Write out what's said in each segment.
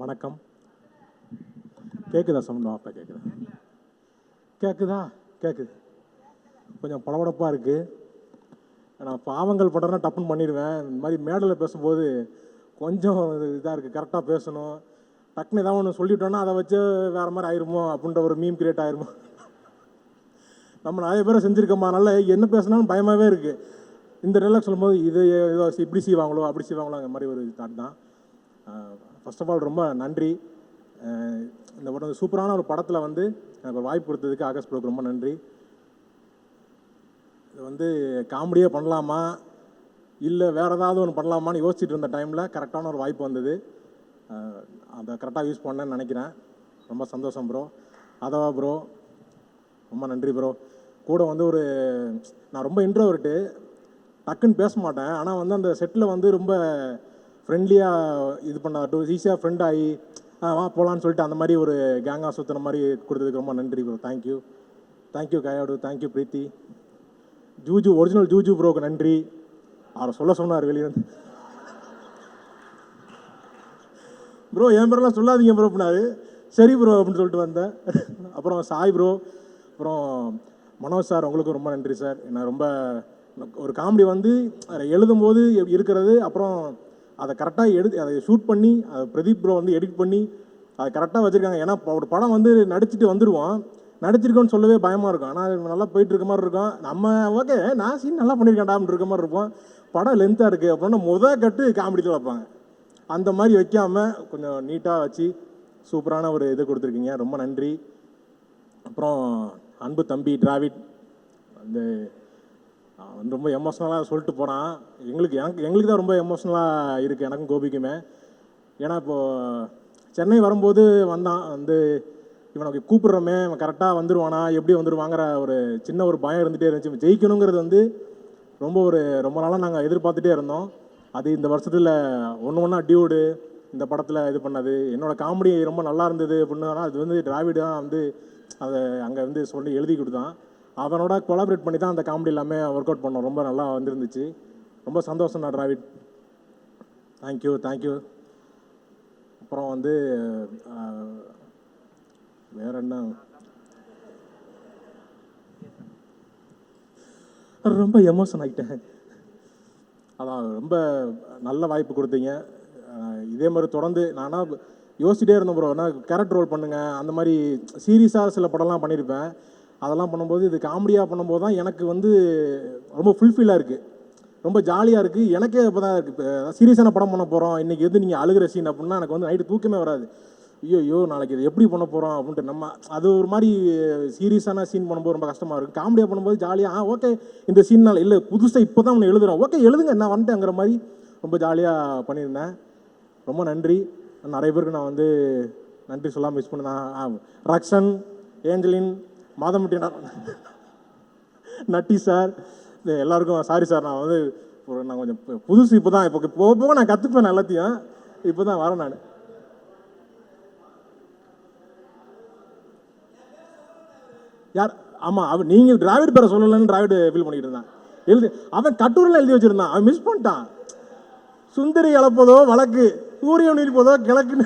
வணக்கம். கேட்குதா சவுண்ட்? அப்போ கேட்குதா? கேட்குதா? கேட்குது. கொஞ்சம் படபடப்பாக இருக்குது. நான் பாவங்கள் படம்னா டப்புன்னு பண்ணிடுவேன். இந்த மாதிரி மேடையில் பேசும்போது கொஞ்சம் இதாக இருக்குது. கரெக்டாக பேசணும். டக்குன்னு ஏதாவது ஒன்று சொல்லிட்டோன்னா அதை வச்சு வேறு மாதிரி ஆயிருமோ அப்படின்ற ஒரு மீம் கிரியேட் ஆயிருமோ. நம்ம நிறைய பேரை செஞ்சுருக்கோமா, அதனால் என்ன பேசினாலும் பயமாகவே இருக்குது. இந்த டைலாக் சொல்லும்போது இது ஏதோ இப்படி செய்வாங்களோ அப்படி செய்வாங்களோ அந்த மாதிரி ஒரு தாட் தான். ஃபர்ஸ்ட் ஆஃப் ஆல் ரொம்ப நன்றி. இந்த படம் சூப்பரான ஒரு படத்தில் வந்து எனக்கு ஒரு வாய்ப்பு கொடுத்ததுக்கு ஆகாஷ் ப்ரோக்கு ரொம்ப நன்றி. இது வந்து காமெடியாக பண்ணலாமா இல்லை வேறு ஏதாவது ஒன்று பண்ணலாமான்னு யோசிச்சுட்டு இருந்த டைமில் கரெக்டான ஒரு வாய்ப்பு வந்தது. அதை கரெக்டாக யூஸ் பண்ணேன்னு நினைக்கிறேன். ரொம்ப சந்தோஷம் ப்ரோ. அதவா ப்ரோ, ரொம்ப நன்றி ப்ரோ. கூட வந்து நான் ரொம்ப இன்ட்ரோவர்ட்டு, டக்குன்னு பேச மாட்டேன். ஆனால் வந்து அந்த செட்டில் வந்து ரொம்ப ஃப்ரெண்ட்லியாக இது பண்ணாட்டும், ஈஸியாக ஃப்ரெண்ட் ஆகி வா போகலான்னு சொல்லிட்டு அந்த மாதிரி ஒரு கேங்காக சுற்றுன மாதிரி கொடுத்ததுக்கு ரொம்ப நன்றி bro. Thank you. Thank you Kayadu, thank you Preethi. Juju, original Juju ப்ரோக்கு நன்றி. அவரை சொல்ல சொன்னார் வெளியே வந்து, ப்ரோ என் பேரெல்லாம் சொல்லாதீங்க ப்ரோ அப்படின்னாரு. சரி ப்ரோ அப்படின்னு சொல்லிட்டு வந்தேன். அப்புறம் சாய் ப்ரோ, அப்புறம் மனோஜ் சார், உங்களுக்கு ரொம்ப நன்றி சார். நான் ரொம்ப ஒரு காமெடி வந்து எழுதும்போது இருக்கிறது, அப்புறம் அதை கரெக்டாக அதை ஷூட் பண்ணி அதை பிரதீப் ப்ரோ வந்து எடிட் பண்ணி அதை கரெக்டாக வச்சுருக்காங்க. ஏன்னா ஒரு படம் வந்து நடிச்சுட்டு வந்துடுவோம், நடிச்சிருக்கோன்னு சொல்லவே பயமாக இருக்கும். ஆனால் நல்லா போயிட்டு இருக்க மாதிரி இருக்கும். நம்ம ஓகே நான் சீன் நல்லா பண்ணியிருக்கேன்டான்னு இருக்க மாதிரி இருப்போம். படம் லென்த்தாக இருக்குது அப்படின்னா கட்டு காமெடியில் வைப்பாங்க. அந்த மாதிரி வைக்காமல் கொஞ்சம் நீட்டாக வச்சு சூப்பரான ஒரு இது கொடுத்துருக்கீங்க. ரொம்ப நன்றி. அப்புறம் அன்பு தம்பி டிராவிட் வந்து ரொம்ப எமோஷ்னலாக சொல்லிட்டு போகிறான். எங்களுக்கு தான் ரொம்ப எமோஷ்னலாக இருக்குது, எனக்கும் கோபிக்குமே. ஏன்னா இப்போது சென்னை வரும்போது வந்தான் வந்து இவனுக்கு கூப்பிட்றோமே இவன் கரெக்டாக வந்துடுவானா எப்படி வந்துடுவாங்கிற ஒரு சின்ன ஒரு பயம் இருந்துகிட்டே இருந்துச்சு. ஜெயிக்கணுங்கிறது வந்து ரொம்ப நாளாக நாங்கள் எதிர்பார்த்துட்டே இருந்தோம். அது இந்த வருஷத்தில் ஒன்று டியூடு இந்த படத்தில் இது பண்ணது. என்னோடய காமெடி ரொம்ப நல்லா இருந்தது அப்படின்னா அது வந்து டிராவிடு தான் வந்து அதை அங்கே வந்து சொல்லி எழுதி கொடுத்தான். அவனோட கொலாபரேட் பண்ணி தான் அந்த காமெடி எல்லாமே ஒர்க் அவுட் பண்ணோம். ரொம்ப நல்லா வந்துருந்துச்சு. ரொம்ப சந்தோஷம் தான் டிராவிட். Thank you thank you. அப்புறம் வந்து வேற என்ன, ரொம்ப எமோஷன் ஆகிட்டேன். அதான் ரொம்ப நல்ல வாய்ப்பு கொடுத்தீங்க. இதே மாதிரி தொடர்ந்து நானாக யோசிச்சிட்டே இருந்தேன் ப்ரோ. நான் கேரக்டர் ரோல் பண்ணுங்கள் அந்த மாதிரி சீரியஸாக சில படம்லாம் பண்ணியிருப்பேன். அதெல்லாம் பண்ணும்போது இது காமெடியாக பண்ணும்போது தான் எனக்கு வந்து ரொம்ப ஃபுல்ஃபில்லாக இருக்குது, ரொம்ப ஜாலியாக இருக்குது. எனக்கே இப்போ தான் இருக்குது. இப்போ சீரியஸான படம் பண்ண போகிறோம் இன்றைக்கி எது நீங்கள் அழுகிற சீன் அப்படின்னா எனக்கு வந்து நைட்டு தூக்கமே வராது. ஐயோ நாளைக்கு இது எப்படி பண்ண போகிறோம் அப்படின்ட்டு நம்ம அது ஒரு மாதிரி சீரியஸான சீன் பண்ணும்போது ரொம்ப கஷ்டமாக இருக்குது. காமெடியாக பண்ணும்போது ஜாலியாக ஓகே இந்த சீன்னால் இல்லை புதுசாக இப்போ தான் ஒன்று எழுதுகிறோம், ஓகே எழுதுங்க நான் வந்துட்டேங்கிற மாதிரி ரொம்ப ஜாலியாக பண்ணியிருந்தேன். ரொம்ப நன்றி. நிறைய பேருக்கு நான் வந்து நன்றி சொல்லாமல் மிஸ் பண்ணேன். ரக்ஷன், ஏஞ்சலின், மாதமுட்டி, நட்டி சார், எல்லாருக்கும் சாரி சார். நான் வந்து நான் கொஞ்சம் புதுசு இப்போ தான் போக போக நான் கற்றுப்பேன் எல்லாத்தையும். இப்போ தான் வரேன் நான். யார்? ஆமாம் அவன் நீங்கள் டிராவிட் பேரை சொல்லலைன்னு டிராவிட் ஃபீல் பண்ணிக்கிட்டு இருந்தான். அவன் கட்டுரையில் எழுதி வச்சுருந்தான், அவன் மிஸ் பண்ணிட்டான். சுந்தரி இழப்பதோ வழக்கு, சூரியன் நீர்ப்பதோ கிழக்குன்னு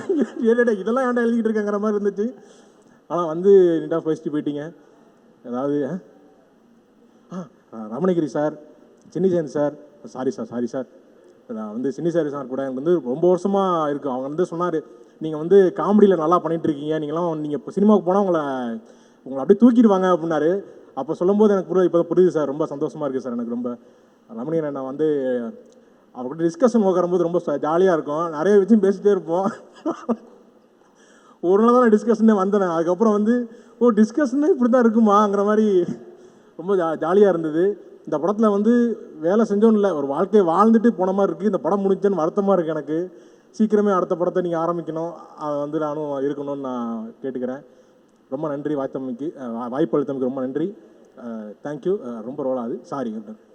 இதெல்லாம் ஏன்டா எழுதிக்கிட்டு இருக்கேங்கிற மாதிரி இருந்துச்சு. ஆனால் வந்து நீட்டாக பேசிட்டு போயிட்டீங்க. ஏதாவது ரமணகிரி சார், சின்னிசேன் சார், சாரி சார். நான் வந்து சின்னிசாரி சார் கூட எனக்கு வந்து ரொம்ப வருஷமாக இருக்குது. அவங்க வந்து சொன்னார், நீங்கள் வந்து காமெடியில் நல்லா பண்ணிகிட்ருக்கீங்க, நீங்கள் இப்போ சினிமாவுக்கு போனால் உங்களை அப்படியே தூக்கிடுவாங்க அப்படின்னாரு. அப்போ சொல்லும்போது எனக்கு இப்போ புரியுது சார். ரொம்ப சந்தோஷமாக இருக்குது சார். எனக்கு ரொம்ப ரமணியனை நான் வந்து அவர்கிட்ட டிஸ்கஷன் உட்காரும்போது ரொம்ப ஜாலியாக இருக்கும். நிறைய விஷயம் பேசிகிட்டே இருப்போம். ஒரு நாள் தான் நான் டிஸ்கஷனே வந்தேன். அதுக்கப்புறம் வந்து டிஸ்கஷனே இப்படி தான் இருக்குமாங்கிற மாதிரி ரொம்ப ஜாலியாக இருந்தது. இந்த படத்தில் வந்து வேலை செஞ்சோன்னு இல்லை, ஒரு வாழ்க்கையை வாழ்ந்துட்டு போன மாதிரி இருக்குது. இந்த படம் முடிஞ்சேன்னு வருத்தமாக இருக்குது எனக்கு. சீக்கிரமே அடுத்த படத்தை நீங்கள் ஆரம்பிக்கணும், அதை வந்து நானும் இருக்கணும்னு நான் கேட்டுக்கிறேன். ரொம்ப நன்றி வாய்ப்பு அளித்தமைக்கு ரொம்ப நன்றி. தேங்க்யூ. ரொம்ப ரோலாது சாரி.